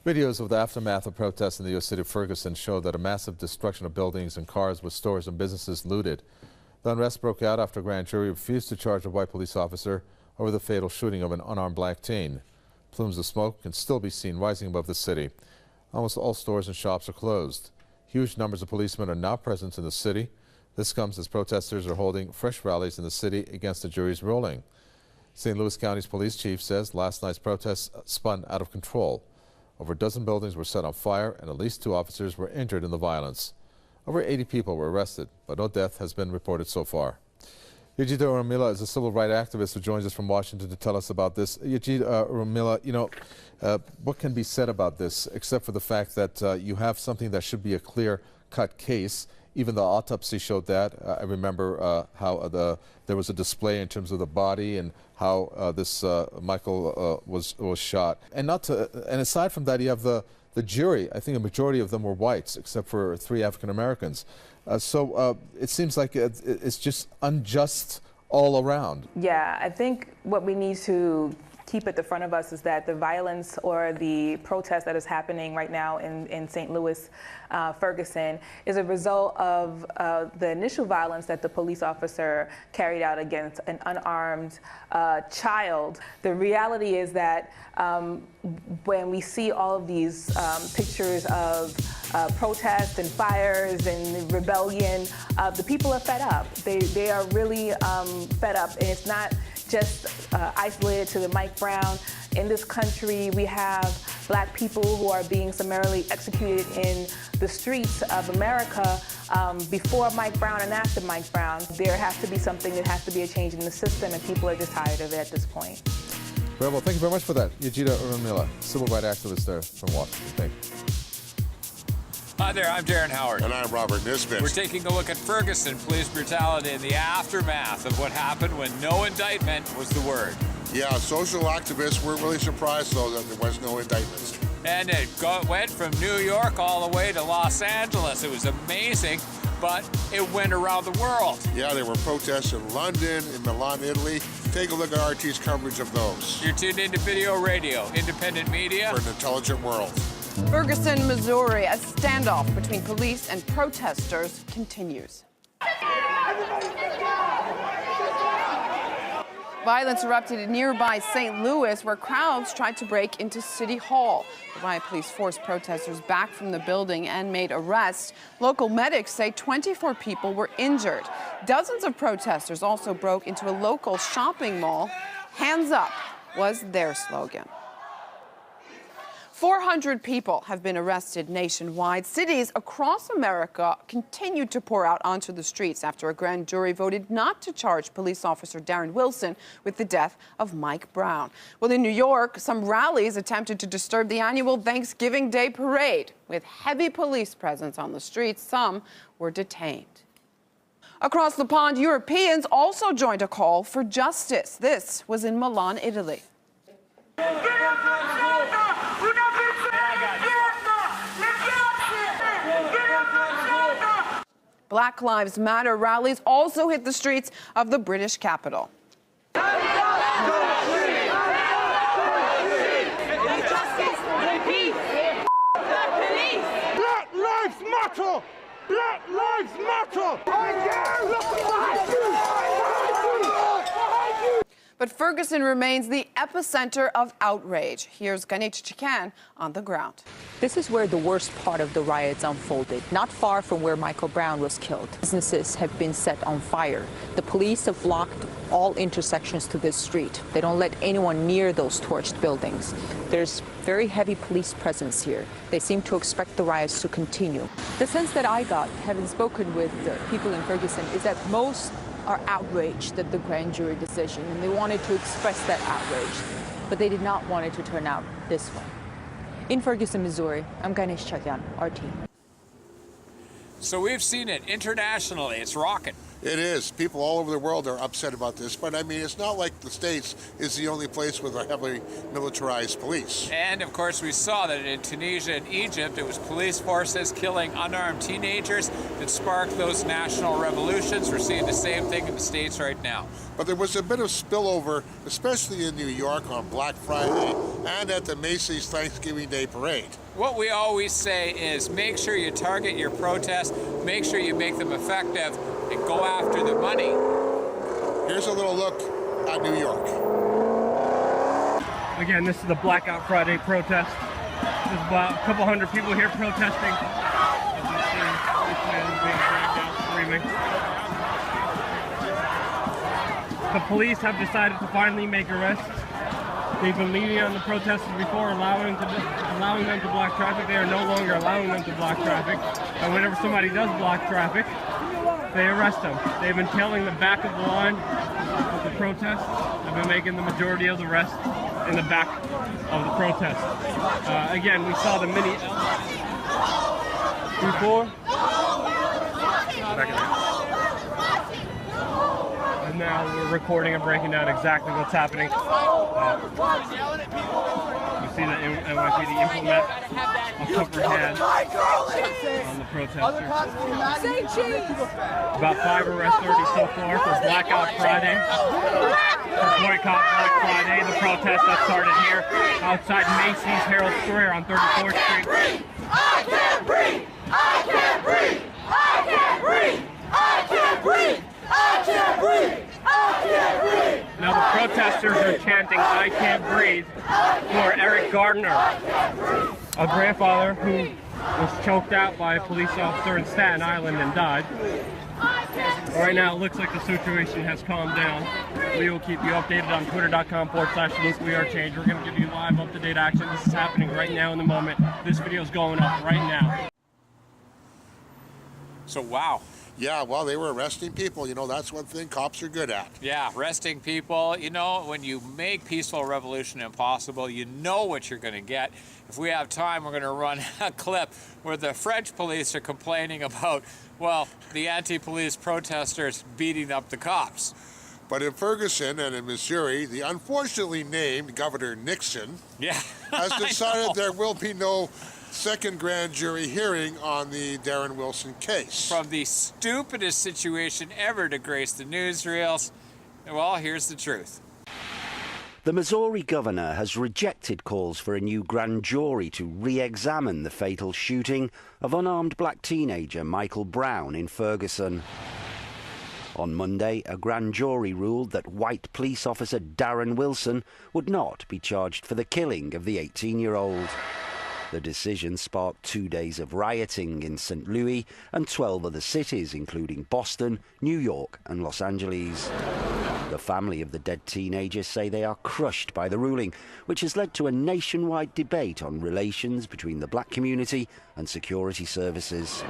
Videos of the aftermath of protests in the U.S. city of Ferguson show that a massive destruction of buildings and cars with stores and businesses looted. The unrest broke out after a grand jury refused to charge a white police officer over the fatal shooting of an unarmed black teen. Plumes of smoke can still be seen rising above the city. Almost all stores and shops are closed. Huge numbers of policemen are now present in the city. This comes as protesters are holding fresh rallies in the city against the jury's ruling. St. Louis County's police chief says last night's protests spun out of control. Over a dozen buildings were set on fire and at least 2 officers were injured in the violence. Over 80 people were arrested, but no death has been reported so far. Yajida Urmila is a civil rights activist who joins us from Washington to tell us about this. Yajida Urmila, what can be said about this except for the fact that you have something that should be a clear-cut case? Even the autopsy showed that. I remember how there was a display in terms of the body and how this Michael was shot. And aside from that, you have the jury. I think a majority of them were whites, except for 3 African Americans. So it seems like it's just unjust all around. Yeah, I think what we need to keep at the front of us is that the violence or the protest that is happening right now in St. Louis, Ferguson, is a result of the initial violence that the police officer carried out against an unarmed child. The reality is that when we see all of these pictures of protests and fires and rebellion, the people are fed up. They are really fed up, and it's not just isolated to the Mike Brown. In this country, we have black people who are being summarily executed in the streets of America before Mike Brown and after Mike Brown. There has to be something, there has to be a change in the system, and people are just tired of it at this point. Very well, thank you very much for that. Yajida Urmila, civil rights activist there from Washington. Thank you. Hi there, I'm Darren Howard. And I'm Robert Nisbet. We're taking a look at Ferguson police brutality in the aftermath of what happened when no indictment was the word. Yeah, social activists were really surprised, though, that there was no indictments. And it went from New York all the way to Los Angeles. It was amazing, but it went around the world. Yeah, there were protests in London, in Milan, Italy. Take a look at RT's coverage of those. You're tuned into Video Radio, independent media For an intelligent world. Ferguson, Missouri, a standoff between police and protesters continues. Violence erupted in nearby St. Louis, where crowds tried to break into City Hall. The riot police forced protesters back from the building and made arrests. Local medics say 24 people were injured. Dozens of protesters also broke into a local shopping mall. Hands up was their slogan. 400 people have been arrested nationwide. Cities across America continued to pour out onto the streets after a grand jury voted not to charge police officer Darren Wilson with the death of Mike Brown. Well, in New York, some rallies attempted to disturb the annual Thanksgiving Day parade. With heavy police presence on the streets, some were detained. Across the pond, Europeans also joined a call for justice. This was in Milan, Italy. Black Lives Matter rallies also hit the streets of the British capital. Black Lives Matter! Black Lives Matter! But Ferguson remains the epicenter of outrage. Here's Ganesh Chikan on the ground. This is where the worst part of the riots unfolded, not far from where Michael Brown was killed. Businesses have been set on fire. The police have blocked all intersections to this street. They don't let anyone near those torched buildings. There's very heavy police presence here. They seem to expect the riots to continue. The sense that I got, having spoken with people in Ferguson, is that most are outraged at the grand jury decision, and they wanted to express that outrage, but they did not want it to turn out this way. In Ferguson, Missouri, I'm Ganesh Chakyan, RT. So we've seen it internationally. It's rocking. It is. People all over the world are upset about this, but I mean, it's not like the States is the only place with a heavily militarized police. And of course, we saw that in Tunisia and Egypt, it was police forces killing unarmed teenagers that sparked those national revolutions. We're seeing the same thing in the States right now. But there was a bit of spillover, especially in New York on Black Friday and at the Macy's Thanksgiving Day Parade. What we always say is make sure you target your protests, make sure you make them effective, and go after the money. Here's a little look at New York. Again, this is the Blackout Friday protest. There's about a couple hundred people here protesting. As you see, this man is being dragged out screaming. The police have decided to finally make arrests. They've been leading on the protesters before, allowing them to block traffic. They are no longer allowing them to block traffic. And whenever somebody does block traffic, they arrest them. They've been tailing the back of the line of the protest. They've been making the majority of the arrests in the back of the protest. Again, we saw the mini before. And now we're recording and breaking down exactly what's happening. You see the NYPD implement a covered hand on the protesters. About 5 arrests already so far for Blackout Friday. For boycott Black Friday, the protest that started here outside Macy's Herald Square on 34th Street. I can't breathe! I can't breathe! I can't breathe! I can't breathe! I can't breathe! I can't breathe! Now the protesters are chanting, "I can't breathe," for Eric Gardner, a grandfather who was choked out by a police officer in Staten Island and died. Right now it looks like the situation has calmed down. We will keep you updated on twitter.com/LukeWeAreChange. We're going to give you live up-to-date action. This is happening right now in the moment. This video is going up right now. So, wow. Yeah, well, they were arresting people. You know, that's one thing cops are good at. Yeah, arresting people. You know, when you make peaceful revolution impossible, you know what you're going to get. If we have time, we're going to run a clip where the French police are complaining about, well, the anti-police protesters beating up the cops. But in Ferguson and in Missouri, the unfortunately named Governor Nixon has decided there will be no second grand jury hearing on the Darren Wilson case. From the stupidest situation ever to grace the newsreels, well, here's the truth. The Missouri governor has rejected calls for a new grand jury to re-examine the fatal shooting of unarmed black teenager Michael Brown in Ferguson. On Monday, a grand jury ruled that white police officer Darren Wilson would not be charged for the killing of the 18-year-old. The decision sparked 2 days of rioting in St. Louis and 12 other cities, including Boston, New York and Los Angeles. The family of the dead teenagers say they are crushed by the ruling, which has led to a nationwide debate on relations between the black community and security services.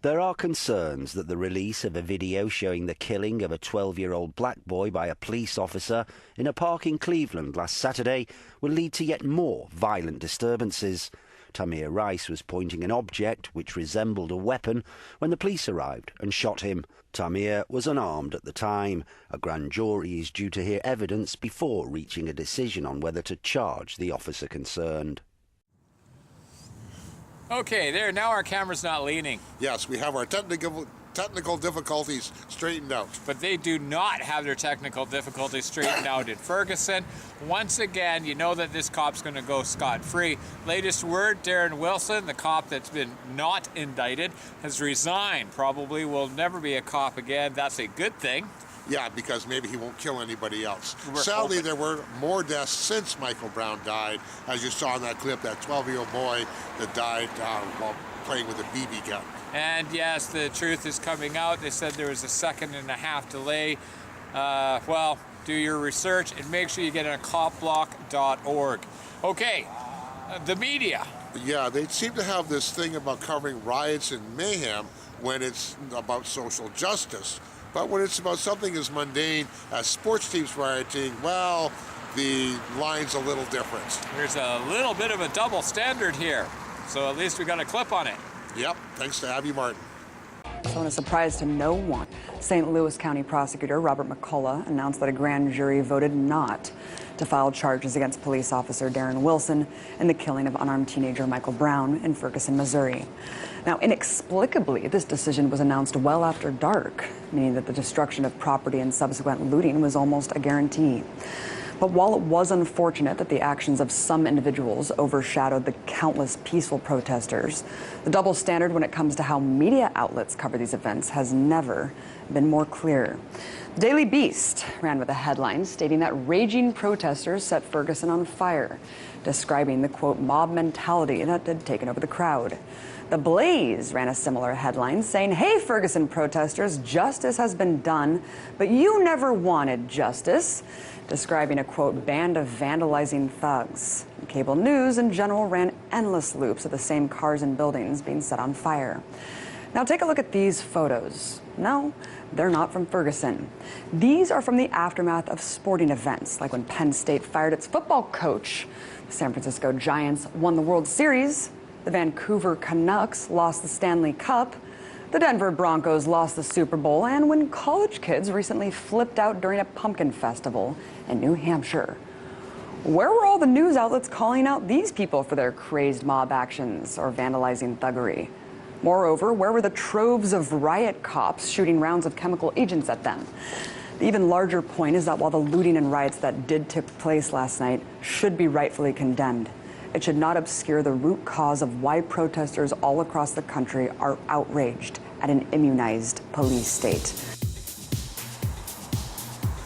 There are concerns that the release of a video showing the killing of a 12-year-old black boy by a police officer in a park in Cleveland last Saturday will lead to yet more violent disturbances. Tamir Rice was pointing an object which resembled a weapon when the police arrived and shot him. Tamir was unarmed at the time. A grand jury is due to hear evidence before reaching a decision on whether to charge the officer concerned. Okay, there, now our camera's not leaning. Yes, we have our technical difficulties straightened out. But they do not have their technical difficulties straightened out in Ferguson. Once again, you know that this cop's going to go scot-free. Latest word, Darren Wilson, the cop that's been not indicted, has resigned. Probably will never be a cop again. That's a good thing. Yeah, because maybe he won't kill anybody else. Sadly, there were more deaths since Michael Brown died, as you saw in that clip, that 12-year-old boy that died while playing with a BB gun. And yes, the truth is coming out. They said there was a 1.5-second delay. Well, do your research and make sure you get on copblock.org. Okay, the media. Yeah, they seem to have this thing about covering riots and mayhem when it's about social justice. But when it's about something as mundane as sports teams rioting, well, the line's a little different. There's a little bit of a double standard here. So at least we got a clip on it. Yep, thanks to Abby Martin. So in a surprise to no one, St. Louis County Prosecutor Robert McCullough announced that a grand jury voted not to file charges against police officer Darren Wilson in the killing of unarmed teenager Michael Brown in Ferguson, Missouri. Now, inexplicably, this decision was announced well after dark, meaning that the destruction of property and subsequent looting was almost a guarantee. But while it was unfortunate that the actions of some individuals overshadowed the countless peaceful protesters, the double standard when it comes to how media outlets cover these events has never been more clear. The Daily Beast ran with a headline stating that raging protesters set Ferguson on fire, describing the, quote, mob mentality that had taken over the crowd. The Blaze ran a similar headline saying, hey, Ferguson protesters, justice has been done, but you never wanted justice, describing a, quote, band of vandalizing thugs. Cable news in general ran endless loops of the same cars and buildings being set on fire. Now take a look at these photos. No, they're not from Ferguson. These are from the aftermath of sporting events, like when Penn State fired its football coach, the San Francisco Giants won the World Series, the Vancouver Canucks lost the Stanley Cup, the Denver Broncos lost the Super Bowl, and when college kids recently flipped out during a pumpkin festival in New Hampshire. Where were all the news outlets calling out these people for their crazed mob actions or vandalizing thuggery? Moreover, where were the troves of riot cops shooting rounds of chemical agents at them? The even larger point is that while the looting and riots that did take place last night should be rightfully condemned, it should not obscure the root cause of why protesters all across the country are outraged at an immunized police state.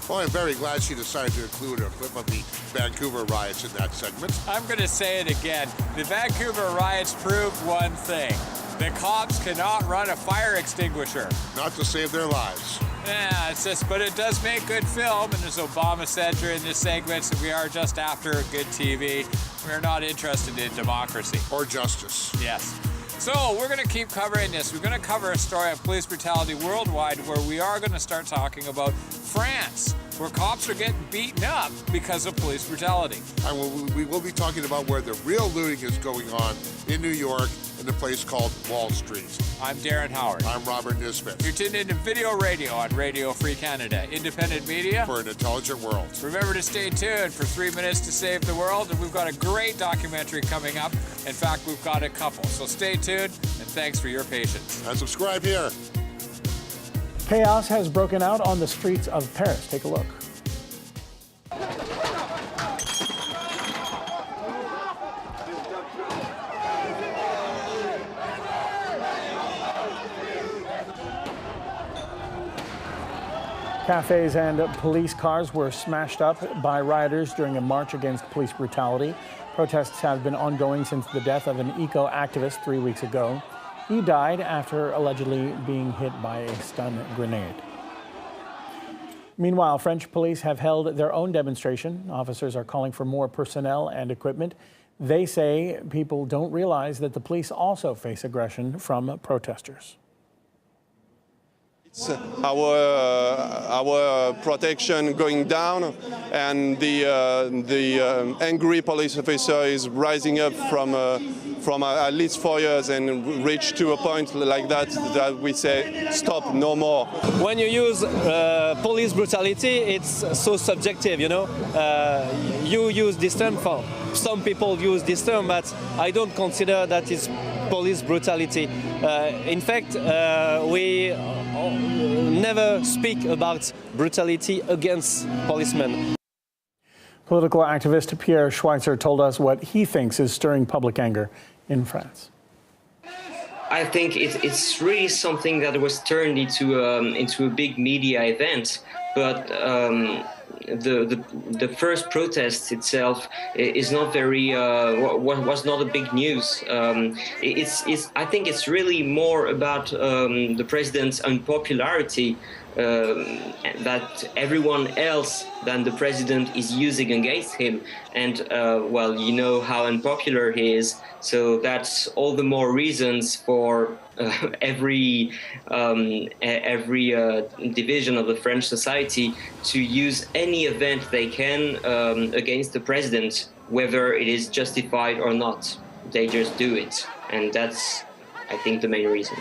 Well, I'm very glad she decided to include a clip of the Vancouver riots in that segment. I'm going to say it again. The Vancouver riots proved one thing. The cops cannot run a fire extinguisher. Not to save their lives. Yeah, it's just, but it does make good film, and as Obama said during this segment, that we are just after good TV. We're not interested in democracy. Or justice. Yes. So we're going to keep covering this. We're going to cover a story of police brutality worldwide, where we are going to start talking about France, where cops are getting beaten up because of police brutality. And we will be talking about where the real looting is going on in New York, in a place called Wall Street. I'm Darren Howard. I'm Robert Nisbet. You're tuned into Video Radio on Radio Free Canada. Independent media for an intelligent world. Remember to stay tuned for 3 Minutes to Save the World, and we've got a great documentary coming up. In fact, we've got a couple. So stay tuned, and thanks for your patience. And subscribe here. Chaos has broken out on the streets of Paris. Take a look. Cafes and police cars were smashed up by rioters during a march against police brutality. Protests have been ongoing since the death of an eco-activist 3 weeks ago. He died after allegedly being hit by a stun grenade. Meanwhile, French police have held their own demonstration. Officers are calling for more personnel and equipment. They say people don't realize that the police also face aggression from protesters. Our protection going down, and the angry police officer is rising up from at least 4 years and reach to a point like that we say stop, no more. When you use police brutality, it's so subjective, you know. You use this term, for some people use this term, but I don't consider that it's police brutality. In fact, we never speak about brutality against policemen. Political activist Pierre Schweitzer told us what he thinks is stirring public anger in France. I think it's really something that was turned into a big media event, but the first protest itself is not very was not a big news. I think it's really more about the president's unpopularity that everyone else than the president is using against him, and well, you know how unpopular he is, so that's all the more reasons for every division of the French society to use any event they can against the president, whether it is justified or not. They just do it, and that's, I think, the main reason.